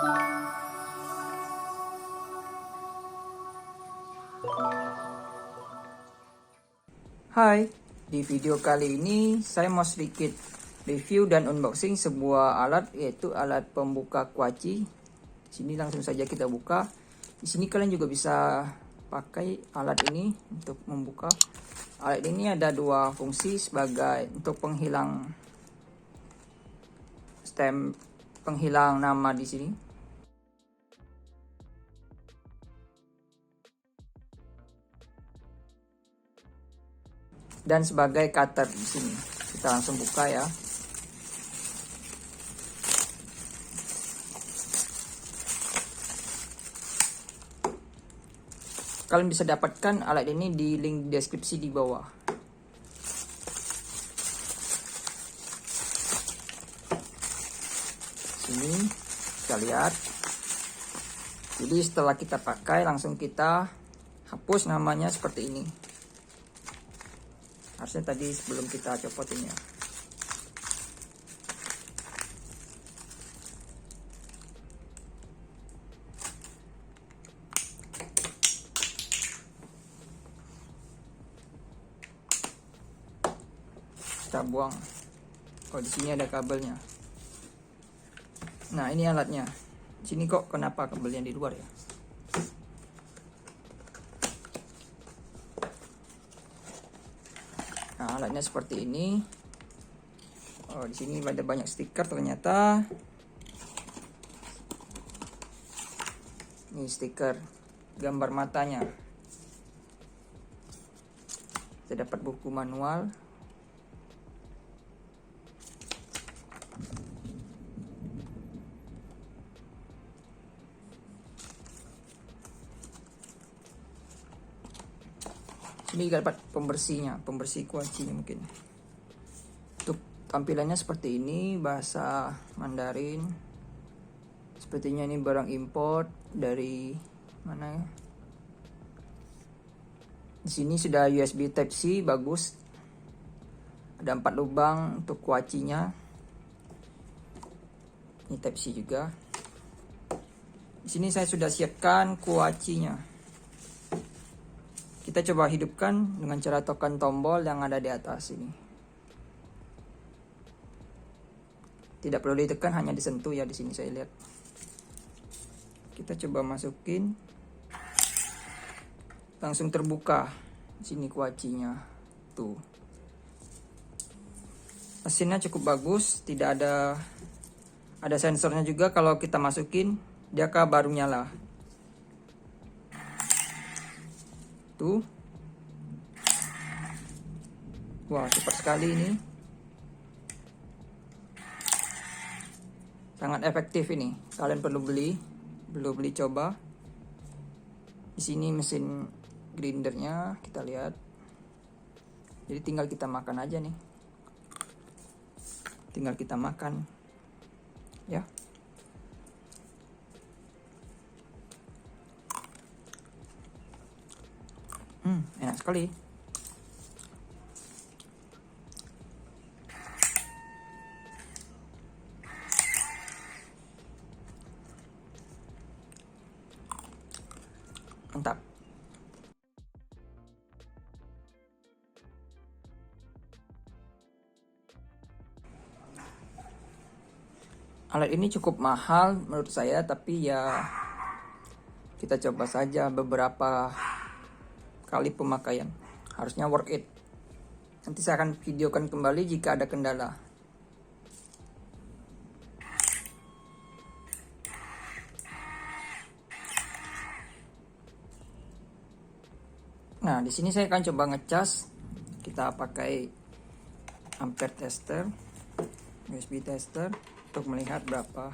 Hai, di video kali ini saya mau sedikit review dan unboxing sebuah alat, yaitu alat pembuka kuaci. Di sini langsung saja kita buka. Di sini kalian juga bisa pakai alat ini untuk membuka. Alat ini ada dua fungsi sebagai untuk penghilang stem, penghilang nama di sini. Dan sebagai cutter di sini. Kita langsung buka ya. Kalian bisa dapatkan alat ini di link deskripsi di bawah. Sini kita lihat. Jadi setelah kita pakai, langsung kita hapus namanya seperti ini. Harusnya tadi sebelum kita copotin ya. Kita buang. Oh, di sini ada kabelnya. Nah, ini alatnya. Di sini kok kenapa kabelnya di luar ya? Nah, alatnya seperti ini. Oh, di sini ada banyak stiker ternyata. Ini stiker gambar matanya. Kita dapat buku manual. Ini dapat pembersihnya, pembersih kuacinya mungkin. Untuk tampilannya seperti ini, bahasa Mandarin. Sepertinya ini barang import dari mana ya? Di sini sudah USB Type C, bagus. Ada 4 lubang untuk kuacinya. Ini Type C juga. Di sini saya sudah siapkan kuacinya. Kita coba hidupkan dengan cara tekan tombol yang ada di atas ini. Tidak perlu ditekan, hanya disentuh ya, di sini saya lihat. Kita coba masukin. Langsung terbuka. Di sini kuacinya. Tuh. Mesinnya cukup bagus, tidak ada sensornya juga. Kalau kita masukin, dia baru nyala. Tuh. Wah, cepat sekali ini. Sangat efektif ini. Kalian perlu beli coba. Di sini mesin grindernya, kita lihat. Jadi tinggal kita makan aja nih. Tinggal kita makan. Ya. Enak sekali. Mantap. Alat ini cukup mahal menurut saya, tapi ya kita coba saja beberapa kali pemakaian. Harusnya worth it. Nanti saya akan videokan kembali jika ada kendala. Nah, di sini saya akan coba ngecas. Kita pakai ampere tester, USB tester untuk melihat berapa.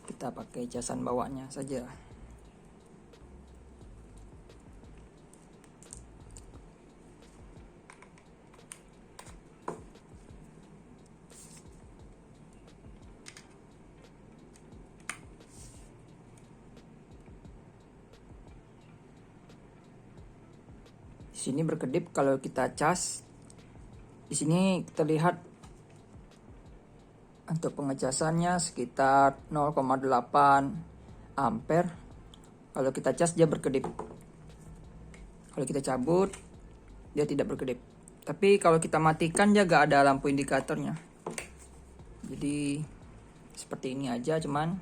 Kita pakai casan bawahnya saja. Di sini berkedip kalau kita cas. Di sini terlihat Untuk pengecasannya sekitar 0,8 ampere. Kalau kita cas dia berkedip. Kalau kita cabut dia tidak berkedip. Tapi kalau kita matikan dia gak ada lampu indikatornya. Jadi seperti ini aja cuman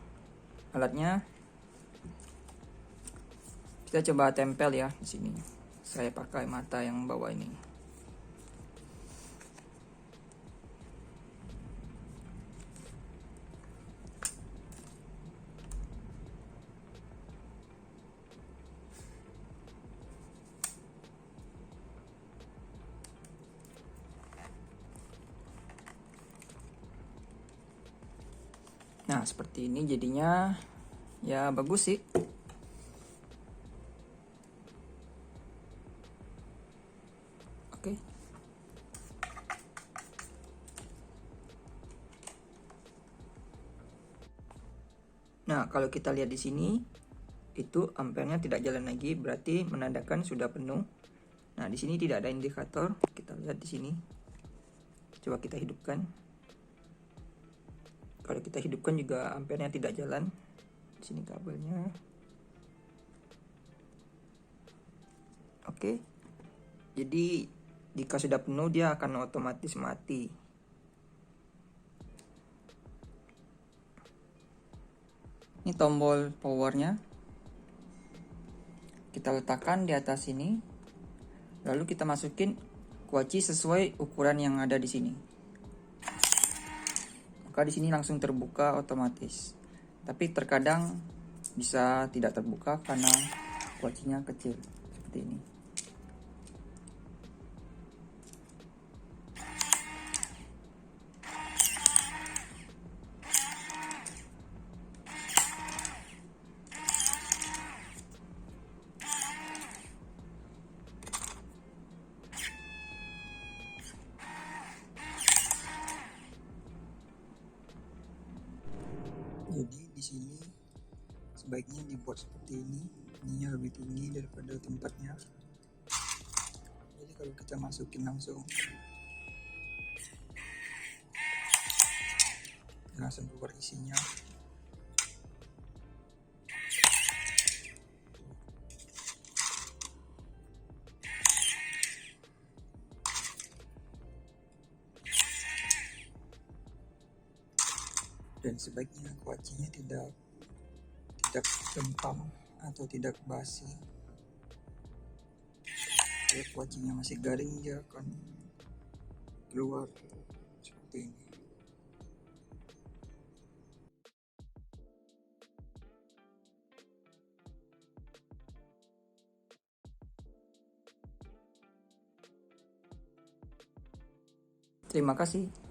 alatnya. Kita coba tempel ya di sini. Saya pakai mata yang bawah ini. Nah, seperti ini jadinya ya bagus sih. Oke. Nah, kalau kita lihat di sini itu ampernya tidak jalan lagi, berarti menandakan sudah penuh. Nah, di sini tidak ada indikator. Kita lihat di sini. Coba kita hidupkan. Kalau kita hidupkan juga ampernya tidak jalan. Di sini kabelnya. Oke. Jadi jika sudah penuh dia akan otomatis mati. Ini tombol powernya. Kita letakkan di atas sini. Lalu kita masukin kuaci sesuai ukuran yang ada di sini. Maka di sini langsung terbuka otomatis. Tapi terkadang bisa tidak terbuka karena kuacinya kecil seperti ini. Jadi di sini sebaiknya dibuat seperti ini. Ininya lebih tinggi daripada tempatnya. Jadi kalau kita masukin langsung keluar isinya. Dan sebaiknya kuacinya tidak lempam atau tidak basi. Kalau kuacinya masih garing dia akan keluar seperti ini. Terima kasih.